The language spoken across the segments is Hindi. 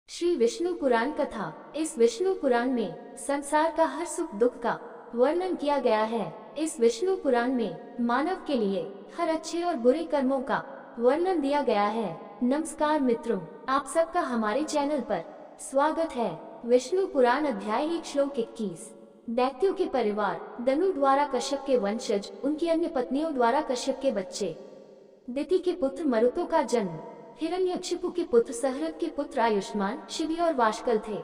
श्री विष्णु पुराण कथा। इस विष्णु पुराण में संसार का हर सुख दुख का वर्णन किया गया है। इस विष्णु पुराण में मानव के लिए हर अच्छे और बुरे कर्मों का वर्णन दिया गया है। नमस्कार मित्रों, आप सबका हमारे चैनल पर स्वागत है। विष्णु पुराण अध्याय 1 श्लोक 21। दैत्यों के परिवार दनु द्वारा कश्यप के वंशज, उनकी अन्य पत्नियों द्वारा कश्यप के बच्चे। दिति के पुत्र मरुतों का जन्म। हिरण्यकशिपु के पुत्र सहरद के पुत्र आयुष्मान, शिवी और वाशकल थे।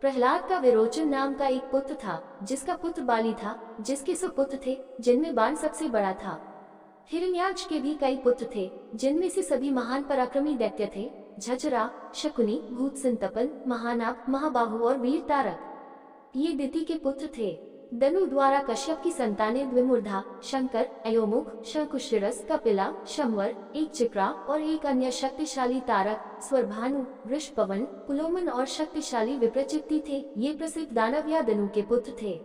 प्रहलाद का विरोचन नाम का एक पुत्र था, जिसका पुत्र बाली था, जिसके सुपुत्र थे, जिनमें बाण सबसे बड़ा था। हिरण्याक्ष के भी कई पुत्र थे, जिनमें से सभी महान पराक्रमी दैत्य थे। झझरा, शकुनी, भूत सिंतपल, महानाग, महाबाहु और वीर तारक ये दिति के पुत्र थे। दनु द्वारा कश्यप की संतानें द्विमुर्धा, शंकर, अयोमुख, शंकुशिरस, कपिला, शंवर, एक चिक्रा और एक अन्य शक्तिशाली तारक स्वरभानु, वृषपवन, पुलोमन और शक्तिशाली विप्रचित्ति थे। ये प्रसिद्ध दानव या दनु के पुत्र थे।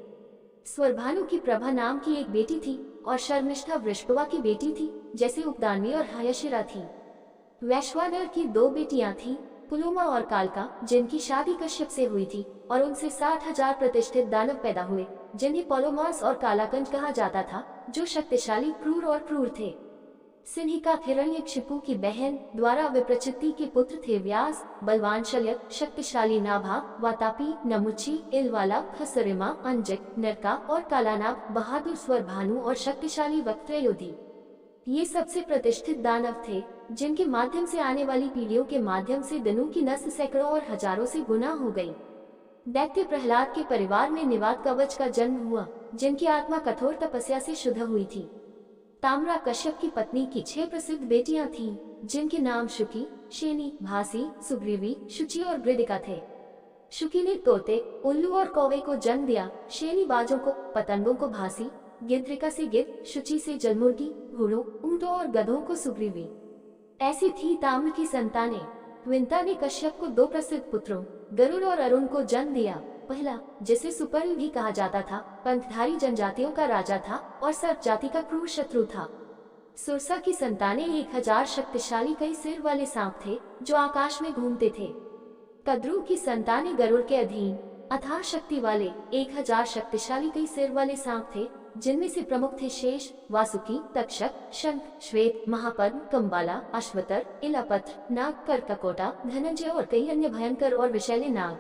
स्वरभानु की प्रभा नाम की एक बेटी थी और शर्मिष्ठा वृषपवा की बेटी थी, जैसे उपदानवी और हयशिरा थी। वैश्वानर की 2 बेटियां थीं, पुलोमा और कालका, जिनकी शादी कश्यप से हुई थी, और उनसे 60,000 प्रतिष्ठित दानव पैदा हुए, जिन्हें पोलोमास और कालाकंज कहा जाता था, जो शक्तिशाली, क्रूर और क्रूर थे। सिन्हिका हिरण्यकशिपु की बहन द्वारा विप्रचित्ति के पुत्र थे व्यास, बलवान शल्यक, शक्तिशाली नाभा, वातापी, नमुची, इलवाला, खसरिमा, अंजक, नरका और कालानाग, बहादुर स्वरभानु और शक्तिशाली वक्त्रयोधी। ये सबसे प्रतिष्ठित दानव थे, जिनके माध्यम से आने वाली पीढ़ियों के माध्यम से दनु की नस्ल सैकड़ों और हजारों से गुना हो गई। दैत्य प्रहलाद के परिवार में निवात कवच का जन्म हुआ, जिनकी आत्मा कठोर तपस्या से शुद्ध हुई थी। ताम्रा कश्यप की पत्नी की 6 प्रसिद्ध बेटियां थीं, जिनके नाम शुकी, शेनी, भासी, सुग्रीवी, शुचि और गृदिका थे। शुकी ने तोते, उल्लू और कौवे को जन्म दिया, शेनी बाजों को, पतंगों को भासी, गिद्रिका से गिद्ध, शुचि से जलमुर्गी, घोड़ों, ऊंटों और गधों को सुग्रीवी। ऐसी थी ताम्र की संतानें। विंता ने कश्यप को 2 प्रसिद्ध पुत्रों गरुड़ और अरुण को जन्म दिया। पहला, जिसे सुपर्ल भी कहा जाता था, पंखधारी जनजातियों का राजा था और सर्प जाति का क्रूर शत्रु था। सुरसा की संतानें 1000 शक्तिशाली कई सिर वाले सांप थे, जो आकाश में घूमते थे। कद्रू की संतानें गरुड़ के अधीन अथाह शक्ति वाले 1000 शक्तिशाली कई सिर वाले सांप थे, जिनमें से प्रमुख थे शेष, वासुकी, तक्षक, शंख, श्वेत, महापद्म, कंबाला, अश्वतर, इलापत्र, नाग, करककोटा, धनंजय और कई अन्य भयंकर और विषैले नाग।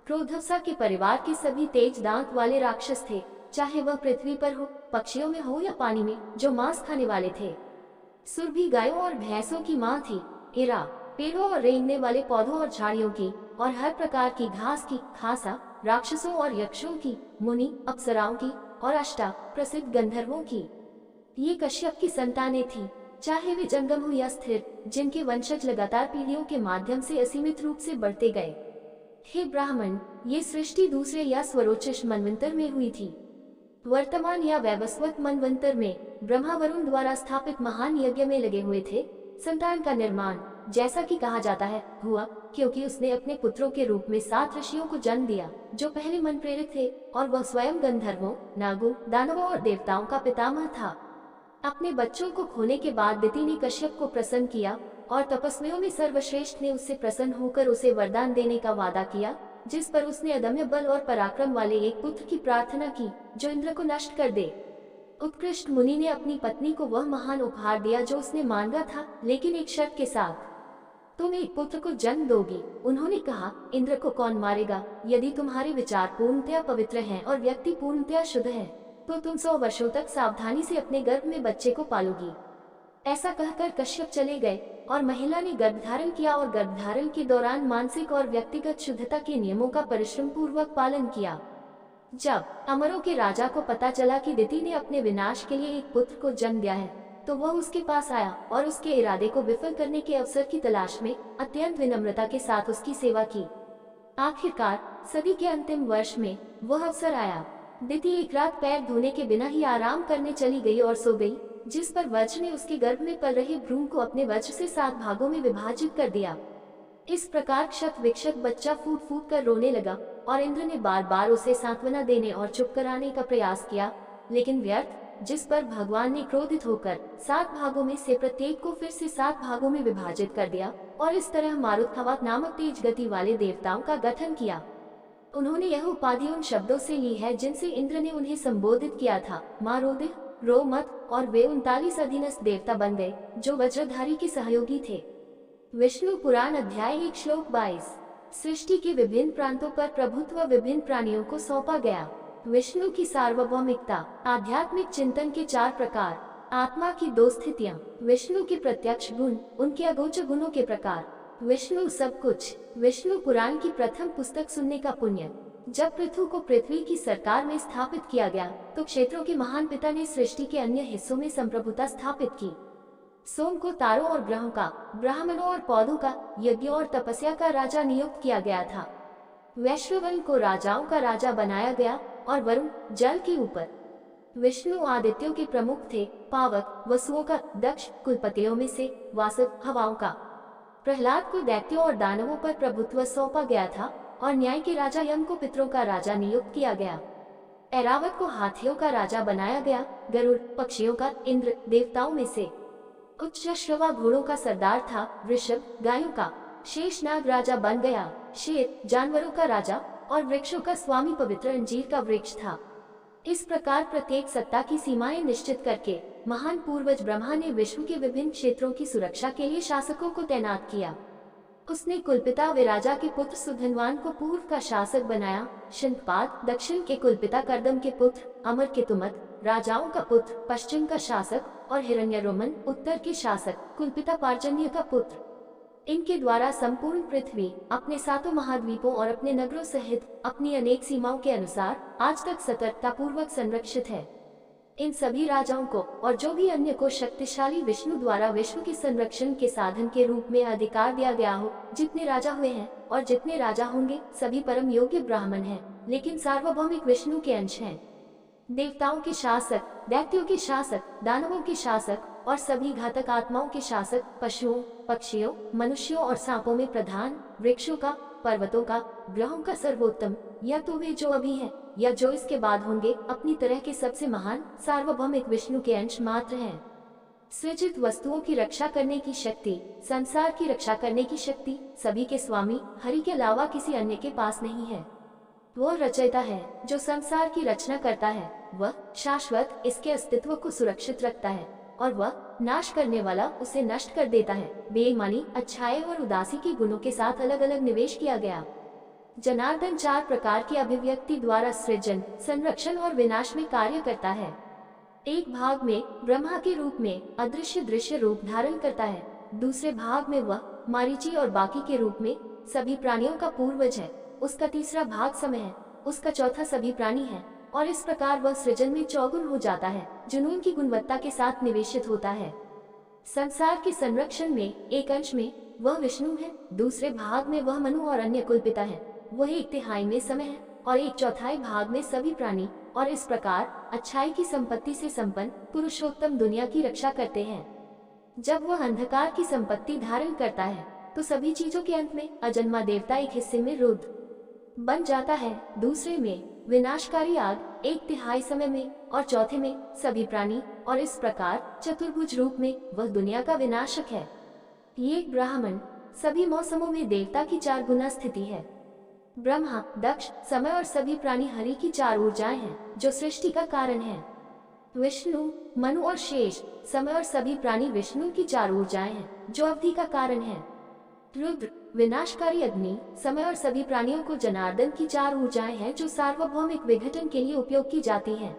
क्रोधवसा के परिवार के सभी तेज दांत वाले राक्षस थे, चाहे वह पृथ्वी पर हो, पक्षियों में हो या पानी में, जो मांस खाने वाले थे। सुरभि गायों और भैंसों की माँ थी। इरा पेड़ों और रेंगने वाले पौधों और झाड़ियों की और हर प्रकार की घास की। खासा राक्षसों और यक्षों की। मुनि अप्सराओं की और अष्टा प्रसिद्ध गंधर्वों की। ये कश्यप की संतानें थीं, चाहे वे जंगम हो या स्थिर, जिनके वंशज लगातार पीढ़ियों के माध्यम से असीमित रूप से बढ़ते गए। हे ब्राह्मण, ये सृष्टि दूसरे या स्वरोचिष मनवंतर में हुई थी। वर्तमान या वैवस्वत मनवंतर में ब्रह्मा वरुण द्वारा स्थापित महान यज्ञ में लगे हुए थे। संतान का निर्माण, जैसा कि कहा जाता है, हुआ क्योंकि उसने अपने पुत्रों के रूप में 7 ऋषियों को जन्म दिया, जो पहले मन प्रेरित थे, और वह स्वयं गंधर्वों, नागों, दानवों और देवताओं का पितामह था। अपने बच्चों को खोने के बाद दिति ने कश्यप को प्रसन्न किया, और तपस्वियों में सर्वश्रेष्ठ ने उससे प्रसन्न होकर उसे वरदान देने का वादा किया, जिस पर उसने अदम्य बल और पराक्रम वाले एक पुत्र की प्रार्थना की, जो इंद्र को नष्ट कर दे। उत्कृष्ट मुनि ने अपनी पत्नी को वह महान उपहार दिया जो उसने मांगा था, लेकिन एक शर्त के साथ, तुम एक पुत्र को जन्म दोगी। उन्होंने कहा, इंद्र को कौन मारेगा? यदि तुम्हारे विचार पूर्णतया पवित्र हैं और व्यक्ति पूर्णतया शुद्ध है, तो तुम 100 वर्षों तक सावधानी से अपने गर्भ में बच्चे को पालोगी। ऐसा कहकर कश्यप चले गए और महिला ने गर्भधारण किया और गर्भधारण के दौरान मानसिक और व्यक्तिगत शुद्धता के नियमों का परिश्रम पूर्वक पालन किया। जब अमरों के राजा को पता चला कि दिति ने अपने विनाश के लिए एक पुत्र को जन्म दिया है, तो वह उसके पास आया और उसके इरादे को विफल करने के अवसर की तलाश में अत्यंत विनम्रता के साथ उसकी सेवा की। आखिरकार सदी के अंतिम वर्ष में वह अवसर आया। दिति एक रात पैर धोने के बिना ही आराम करने चली गई और सो गई, जिस पर वज्र ने उसके गर्भ में पल रहे भ्रूण को अपने वज्र से 7 भागों में विभाजित कर दिया। इस प्रकार क्षत विक्षत बच्चा फूट फूट कर रोने लगा, और इंद्र ने बार बार उसे सांत्वना देने और चुप कराने का प्रयास किया, लेकिन व्यर्थ। जिस पर भगवान ने क्रोधित होकर 7 भागों में से प्रत्येक को फिर से 7 भागों में विभाजित कर दिया और इस तरह मारुतहवत नामक तेज गति वाले देवताओं का गठन किया। उन्होंने यह उपाधि उन शब्दों से ली है जिनसे इंद्र ने उन्हें संबोधित किया था, मारोदिह, रोमत, और वे 39 अधीनस्थ देवता बन गए जो वज्रधारी के सहयोगी थे। विष्णु पुराण अध्याय 1 श्लोक 22। सृष्टि के विभिन्न प्रांतों पर प्रभुत्व विभिन्न प्राणियों को सौंपा गया। विष्णु की सार्वभौमिकता, आध्यात्मिक चिंतन के 4 प्रकार, आत्मा की 2 स्थितियां, विष्णु के प्रत्यक्ष गुण, उनके अगोचर गुणों के प्रकार, विष्णु सब कुछ। विष्णु पुराण की प्रथम पुस्तक सुनने का पुण्य। जब पृथु को पृथ्वी की सरकार में स्थापित किया गया तो क्षेत्रों के महान पिता ने सृष्टि के अन्य हिस्सों में संप्रभुता स्थापित की। सोम को तारों और ग्रहों का, ब्राह्मणों और पौधों का, यज्ञ और तपस्या का राजा नियुक्त किया गया था। वैश्रवण को राजाओं का राजा बनाया गया और वरुण जल के ऊपर। विष्णु आदित्यों के प्रमुख थे, पावक वसुओं का, दक्ष कुलपतियों में से, वासव हवाओं का। प्रहलाद को दैत्यों और दानवों पर प्रभुत्व सौंपा गया था और न्याय के राजा यम को पितरों का राजा नियुक्त किया गया। ऐरावत को हाथियों का राजा बनाया गया, गरुड़ पक्षियों का, इंद्र देवताओं में से। उच्चश्रवा घोड़ों का सरदार था, वृषभ गायों का, शेषनाग राजा बन गया, शेर जानवरों का राजा और वृक्षों का स्वामी पवित्र अंजीर का वृक्ष था। इस प्रकार प्रत्येक सत्ता की सीमाएं निश्चित करके महान पूर्वज ब्रह्मा ने विश्व के विभिन्न क्षेत्रों की सुरक्षा के लिए शासकों को तैनात किया। उसने कुलपिता विराजा के पुत्र सुधनवान को पूर्व का शासक बनाया, शिंदपाद दक्षिण के कुलपिता कर्दम के पुत्र, अमर केतुमत राजाओं का पुत्र पश्चिम का शासक, और हिरण्यरोमन उत्तर के शासक, कुलपिता पार्जन्य का पुत्र। इनके द्वारा संपूर्ण पृथ्वी अपने 7 महाद्वीपों और अपने नगरों सहित अपनी अनेक सीमाओं के अनुसार आज तक सतर्कता पूर्वक संरक्षित है। इन सभी राजाओं को और जो भी अन्य को शक्तिशाली विष्णु द्वारा विश्व के संरक्षण के साधन के रूप में अधिकार दिया गया हो। जितने राजा हुए हैं और जितने राजा होंगे सभी परम योग्य ब्राह्मण हैं, लेकिन सार्वभौमिक विष्णु के अंश हैं। देवताओं के शासक, दैत्यों के शासक, दानवों के शासक और सभी घातक आत्माओं के शासक, पशुओं, पक्षियों, मनुष्यों और सांपों में प्रधान, वृक्षों का, पर्वतों का, ग्रहों का सर्वोत्तम, या तो वे जो अभी हैं या जो इसके बाद होंगे, अपनी तरह के सबसे महान सार्वभौमिक विष्णु के अंश मात्र हैं। सृजित वस्तुओं की रक्षा करने की शक्ति, संसार की रक्षा करने की शक्ति सभी के स्वामी हरि के अलावा किसी अन्य के पास नहीं है। वह रचयिता है जो संसार की रचना करता है, वह शाश्वत इसके अस्तित्व को सुरक्षित रखता है और वह नाश करने वाला उसे नष्ट कर देता है। बेईमानी, अच्छाई और उदासी के गुणों के साथ अलग अलग निवेश किया गया। जनार्दन 4 प्रकार की अभिव्यक्ति द्वारा सृजन, संरक्षण और विनाश में कार्य करता है। एक भाग में ब्रह्मा के रूप में अदृश्य दृश्य रूप धारण करता है, दूसरे भाग में वह मारीची और बाकी के रूप में सभी प्राणियों का पूर्वज है, उसका तीसरा भाग समय है, उसका चौथा सभी प्राणी है, और इस प्रकार वह सृजन में चौगुन हो जाता है, जुनून की गुणवत्ता के साथ निवेशित होता है। संसार के संरक्षण में एक अंश में वह विष्णु है, दूसरे भाग में वह मनु और अन्य कुलपिता है, वह 1/3 में समय है और 1/4 भाग में सभी प्राणी, और इस प्रकार अच्छाई की संपत्ति से संपन्न पुरुषोत्तम दुनिया की रक्षा करते हैं। जब वह अंधकार की संपत्ति धारण करता है तो सभी चीजों के अंत में अजन्मा देवता एक हिस्से में रुद्र बन जाता है, दूसरे में विनाशकारी आग, 1/3 समय में और चौथे में सभी प्राणी, और इस प्रकार चतुर्भुज रूप में वह दुनिया का विनाशक है। ये ब्राह्मण सभी मौसमों में देवता की 4 गुना स्थिति है। ब्रह्मा, दक्ष, समय और सभी प्राणी हरि की 4 ऊर्जाएं हैं जो सृष्टि का कारण है। विष्णु, मनु और शेष, समय और सभी प्राणी विष्णु की 4 ऊर्जाएं हैं जो अवधि का कारण है। रुद्र, विनाशकारी अग्नि, समय और सभी प्राणियों को जनार्दन की 4 ऊर्जाएं हैं जो सार्वभौमिक विघटन के लिए उपयोग की जाती हैं।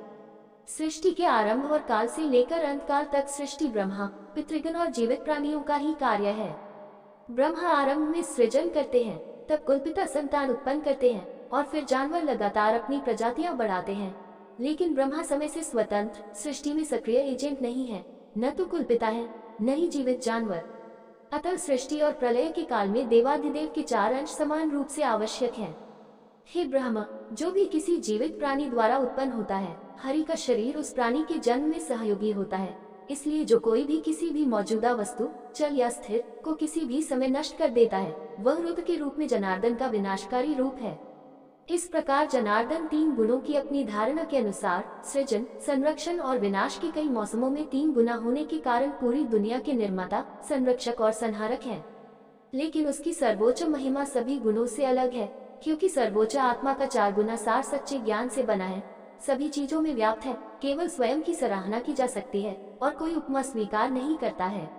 सृष्टि के आरंभ और काल से लेकर अंत काल तक सृष्टि ब्रह्मा, पितृगण और जीवित प्राणियों का ही कार्य है। ब्रह्मा आरंभ में सृजन करते हैं, तब कुलपिता संतान उत्पन्न करते हैं और फिर जानवर लगातार अपनी प्रजातियां बढ़ाते हैं। लेकिन ब्रह्मा समय से स्वतंत्र सृष्टि में सक्रिय एजेंट नहीं है, न तो कुलपिता है न ही जीवित जानवर। अतः सृष्टि और प्रलय के काल में देवाधिदेव के 4 अंश समान रूप से आवश्यक हैं। हे ब्रह्मा, जो भी किसी जीवित प्राणी द्वारा उत्पन्न होता है, हरि का शरीर उस प्राणी के जन्म में सहयोगी होता है। इसलिए जो कोई भी किसी भी मौजूदा वस्तु, चल या स्थिर को किसी भी समय नष्ट कर देता है, वह रुद्र के रूप में जनार्दन का विनाशकारी रूप है। इस प्रकार जनार्दन 3 गुणों की अपनी धारणा के अनुसार सृजन, संरक्षण और विनाश के कई मौसमों में 3 गुना होने के कारण पूरी दुनिया के निर्माता, संरक्षक और संहारक हैं। लेकिन उसकी सर्वोच्च महिमा सभी गुणों से अलग है, क्योंकि सर्वोच्च आत्मा का 4 गुना सार सच्चे ज्ञान से बना है, सभी चीजों में व्याप्त है, केवल स्वयं की सराहना की जा सकती है और कोई उपमा स्वीकार नहीं करता है।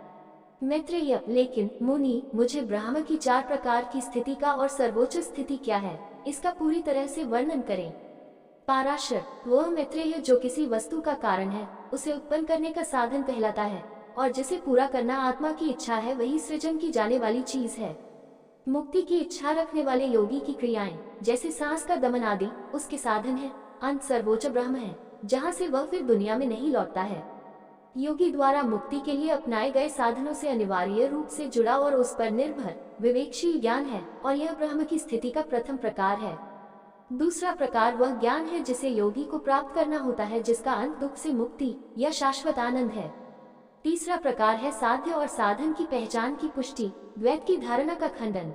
मैत्रेय, लेकिन मुनि, मुझे ब्रह्म की 4 प्रकार की स्थिति का और सर्वोच्च स्थिति क्या है, इसका पूरी तरह से वर्णन करें। पाराशर, वह मैत्रेय जो किसी वस्तु का कारण है, उसे उत्पन्न करने का साधन कहलाता है, और जिसे पूरा करना आत्मा की इच्छा है, वही सृजन की जाने वाली चीज है। मुक्ति की इच्छा रखने वाले योगी की क्रियाएं, जैसे सांस का दमन आदि, उसके साधन है। अंत सर्वोच्च ब्रह्म है, जहाँ से वह फिर दुनिया में नहीं लौटता है। योगी द्वारा मुक्ति के लिए अपनाए गए साधनों से अनिवार्य रूप से जुड़ा और उस पर निर्भर विवेकशील ज्ञान है, और यह ब्रह्म की स्थिति का प्रथम प्रकार है। दूसरा प्रकार वह ज्ञान है जिसे योगी को प्राप्त करना होता है, जिसका अंत दुख से मुक्ति या शाश्वत आनंद है। तीसरा प्रकार है साध्य और साधन की पहचान की पुष्टि, द्वैत की धारणा का खंडन।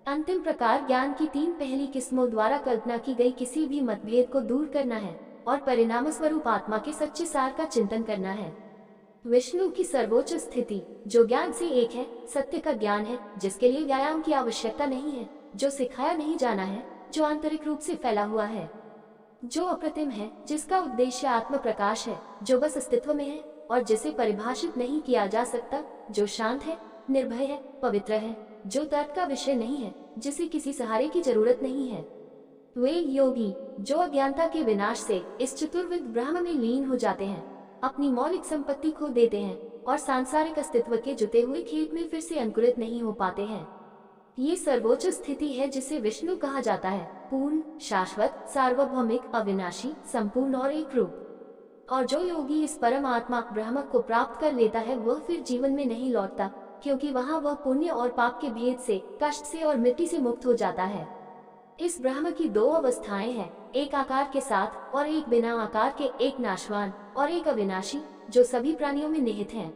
अंतिम प्रकार ज्ञान की 3 पहली किस्मों द्वारा कल्पना की गई किसी भी मतभेद को दूर करना है और परिणाम स्वरूप आत्मा के सच्चे सार का चिंतन करना है। विष्णु की सर्वोच्च स्थिति, जो ज्ञान से एक है, सत्य का ज्ञान है, जिसके लिए व्यायाम की आवश्यकता नहीं है, जो सिखाया नहीं जाना है, जो आंतरिक रूप से फैला हुआ है, जो अप्रतिम है, जिसका उद्देश्य आत्म प्रकाश है, जो बस अस्तित्व में है और जिसे परिभाषित नहीं किया जा सकता, जो शांत है, निर्भय है, पवित्र है, जो तर्क का विषय नहीं है, जिसे किसी सहारे की जरूरत नहीं है। वे योगी जो अज्ञानता के विनाश से इस चतुर्विध ब्रह्म में लीन हो जाते हैं, अपनी मौलिक संपत्ति खो देते हैं और सांसारिक अस्तित्व के जुते हुए खेत में फिर से अंकुरित नहीं हो पाते हैं। ये सर्वोच्च स्थिति है जिसे विष्णु कहा जाता है, पूर्ण, शाश्वत, सार्वभौमिक, अविनाशी, संपूर्ण और एक रूप। और जो योगी इस परम आत्मा ब्रह्म को प्राप्त कर लेता है, वह फिर जीवन में नहीं लौटता, क्योंकि वहाँ वह पुण्य और पाप के भेद से, कष्ट से और मिट्टी से मुक्त हो जाता है। इस ब्रह्म की 2 अवस्थाएं हैं, एक आकार के साथ और एक बिना आकार के, एक नाशवान और एक अविनाशी, जो सभी प्राणियों में निहित हैं।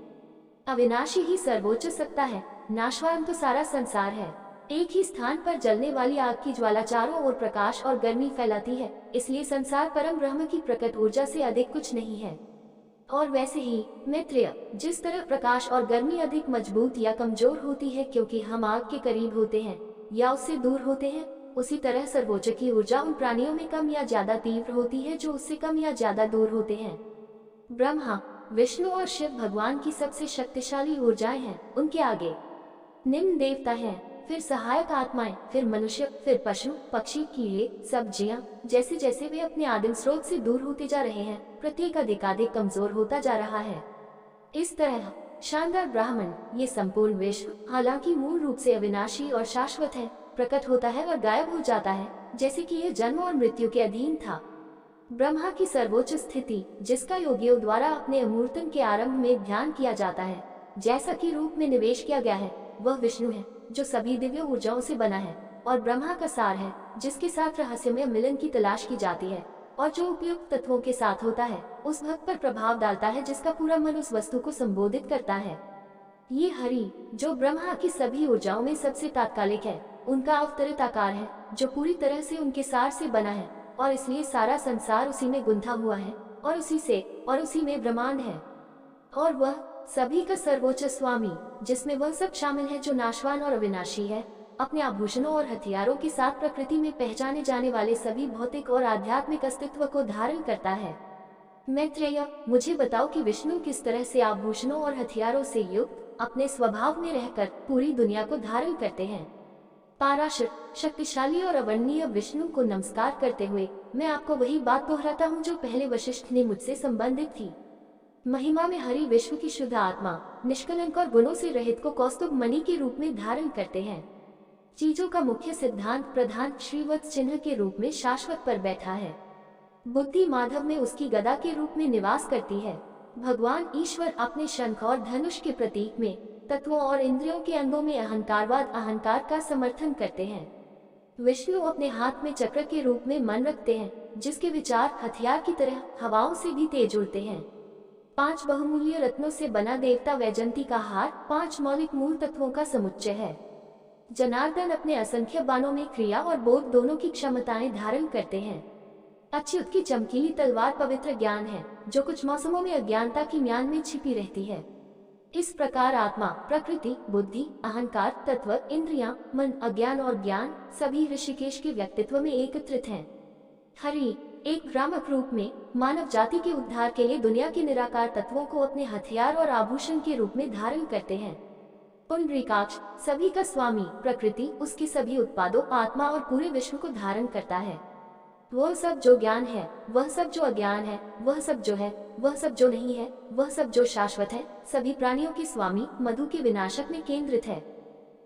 अविनाशी ही सर्वोच्च सत्ता है, नाशवान तो सारा संसार है। एक ही स्थान पर जलने वाली आग की ज्वाला चारों ओर प्रकाश और गर्मी फैलाती है, इसलिए संसार परम ब्रह्म की प्रकट ऊर्जा से अधिक कुछ नहीं है। और वैसे ही मैत्रेय, जिस तरह प्रकाश और गर्मी अधिक मजबूत या कमजोर होती है क्योंकि हम आग के करीब होते हैं या उससे दूर होते हैं, उसी तरह सर्वोच्च की ऊर्जा उन प्राणियों में कम या ज्यादा तीव्र होती है जो उससे कम या ज्यादा दूर होते हैं। ब्रह्मा, विष्णु और शिव भगवान की सबसे शक्तिशाली ऊर्जाएं हैं। उनके आगे निम्न देवता हैं, फिर सहायक आत्माएं, फिर मनुष्य, फिर पशु, पक्षी, कीड़े, सब्जियां। जैसे जैसे वे अपने आदिम स्रोत से दूर होते जा रहे हैं, प्रत्येक अधिकाधिक कमजोर होता जा रहा है। इस तरह शानदार ब्राह्मण, ये संपूर्ण विश्व, हालांकि मूल रूप से अविनाशी और शाश्वत है, प्रकट होता है और गायब हो जाता है, जैसे कि यह जन्म और मृत्यु के अधीन था। ब्रह्मा की सर्वोच्च स्थिति, जिसका योगियों द्वारा अपने अमूर्तन के आरंभ में ध्यान किया जाता है, जैसा कि रूप में निवेश किया गया है, वह विष्णु है, जो सभी दिव्य ऊर्जाओं से बना है और ब्रह्मा का सार है, जिसके साथ रहस्यमय मिलन की तलाश की जाती है और जो उपयुक्त तत्वों के साथ होता है, उस भक्त पर प्रभाव डालता है जिसका पूरा मन उस वस्तु को संबोधित करता है। ये हरि, जो ब्रह्मा की सभी ऊर्जाओं में सबसे तात्कालिक है, उनका अवतरित आकार है, जो पूरी तरह से उनके सार से बना है, और इसलिए सारा संसार उसी में गुंथा हुआ है और उसी में ब्रह्मांड है। और वह सभी का सर्वोच्च स्वामी, जिसमें वह सब शामिल है जो नाशवान और अविनाशी है, अपने आभूषणों और हथियारों के साथ प्रकृति में पहचाने जाने वाले सभी भौतिक और आध्यात्मिक अस्तित्व को धारण करता है। मैत्रेय, मुझे बताओ कि विष्णु किस तरह से आभूषणों और हथियारों से युक्त अपने स्वभाव में रहकर पूरी दुनिया को धारण करते हैं। पाराशर, शक्तिशाली और अवर्णनीय विष्णु को नमस्कार करते हुए मैं आपको वही बात दोहराता हूँ जो पहले वशिष्ठ ने मुझसे संबंधित थी। महिमा में हरि विश्व की शुद्ध आत्मा, निष्कलंक और गुणों से रहित को कौस्तुभ मणि के रूप में धारण करते हैं। चीजों का मुख्य सिद्धांत प्रधान श्रीवत्स चिन्ह के रूप में शाश्वत पर बैठा है। बुद्धि माधव में उसकी गदा के रूप में निवास करती है। भगवान ईश्वर अपने शंख और धनुष के प्रतीक में तत्वों और इंद्रियों के अंगों में अहंकारवाद अहंकार का समर्थन करते हैं। विष्णु अपने हाथ में चक्र के रूप में मन रखते हैं, जिसके विचार हथियार की तरह हवाओं से भी तेज उड़ते हैं। 5 बहुमूल्य रत्नों से बना देवता वैजंती का हार 5 मौलिक मूल तत्वों का समुच्चय है। जनार्दन अपने असंख्य बाणों में क्रिया और बोध दोनों की क्षमताएं धारण करते हैं। अच्युत की चमकीली तलवार पवित्र ज्ञान है, जो कुछ मौसमों में अज्ञानता की म्यान में छिपी रहती है। इस प्रकार आत्मा, प्रकृति, बुद्धि, अहंकार, तत्व, इंद्रियां, मन, अज्ञान और ज्ञान सभी ऋषिकेश के व्यक्तित्व में एकत्रित हैं। हरि एक भ्रामक रूप में मानव जाति के उद्धार के लिए दुनिया के निराकार तत्वों को अपने हथियार और आभूषण के रूप में धारण करते हैं। पुंडरीकाक्ष सभी का स्वामी, प्रकृति उसके सभी उत्पादों, आत्मा और पूरे विश्व को धारण करता है। वह सब जो ज्ञान है, वह सब जो अज्ञान है, वह सब जो है, वह सब जो नहीं है, वह सब जो शाश्वत है, सभी प्राणियों के स्वामी, मधु के विनाशक में केंद्रित है।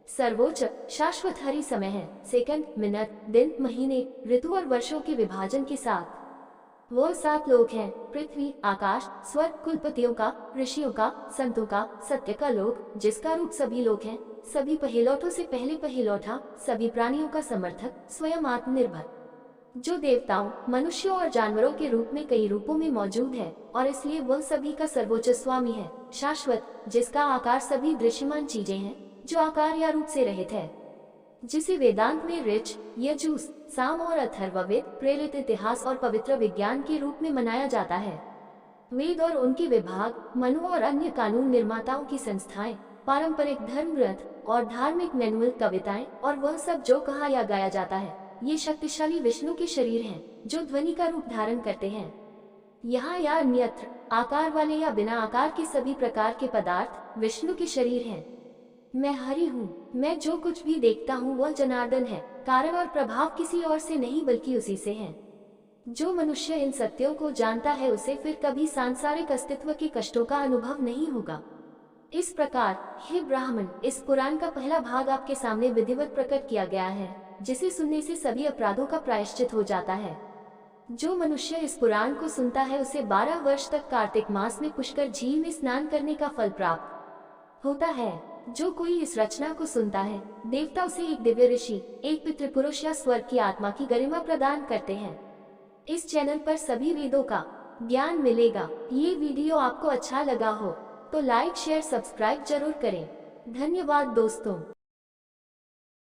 सर्वोच्च शाश्वत हरि समय है, सेकंड, मिनट, दिन, महीने, ऋतु और वर्षों के विभाजन के साथ। वो 7 लोक हैं, पृथ्वी, आकाश, स्वर्ग, कुलपतियों का, ऋषियों का, संतों का, सत्य का लोक, जिसका रूप सभी लोक हैं, सभी पहिलौठों से पहले पहिलौठा, सभी प्राणियों का समर्थक, स्वयं आत्मनिर्भर, जो देवताओं, मनुष्यों और जानवरों के रूप में कई रूपों में मौजूद है और इसलिए वह सभी का सर्वोच्च स्वामी है। शाश्वत, जिसका आकार सभी दृश्यमान चीजें हैं, जो आकार या रूप से रहित है, जिसे वेदांत में ऋच, यजुः, साम और अथर्ववेद, प्रेरित इतिहास और पवित्र विज्ञान के रूप में मनाया जाता है। वेद और उनके विभाग, मनु और अन्य कानून निर्माताओं की संस्थाएं, पारंपरिक धर्म ग्रंथ और धार्मिक मैनुअल, कविताएं और वह सब जो कहा या गाया जाता है, ये शक्तिशाली विष्णु के शरीर हैं, जो ध्वनि का रूप धारण करते हैं। यहाँ या अन्यत्र आकार वाले या बिना आकार के सभी प्रकार के पदार्थ विष्णु के शरीर हैं। मैं हरि हूँ, मैं जो कुछ भी देखता हूँ वह जनार्दन है। कारण और प्रभाव किसी और से नहीं बल्कि उसी से है। जो मनुष्य इन सत्यों को जानता है उसे फिर कभी सांसारिक अस्तित्व के कष्टों का अनुभव नहीं होगा। इस प्रकार हे ब्राह्मण, इस पुराण का पहला भाग आपके सामने विधिवत प्रकट किया गया है, जिसे सुनने से सभी अपराधों का प्रायश्चित हो जाता है। जो मनुष्य इस पुराण को सुनता है उसे 12 वर्ष तक कार्तिक मास में पुष्कर झील में स्नान करने का फल प्राप्त होता है। जो कोई इस रचना को सुनता है, देवता उसे एक दिव्य ऋषि, एक पितृपुरुष या स्वर्ग की आत्मा की गरिमा प्रदान करते हैं। इस चैनल पर सभी वेदों का ज्ञान मिलेगा। ये वीडियो आपको अच्छा लगा हो तो लाइक, शेयर, सब्सक्राइब जरूर करें। धन्यवाद दोस्तों।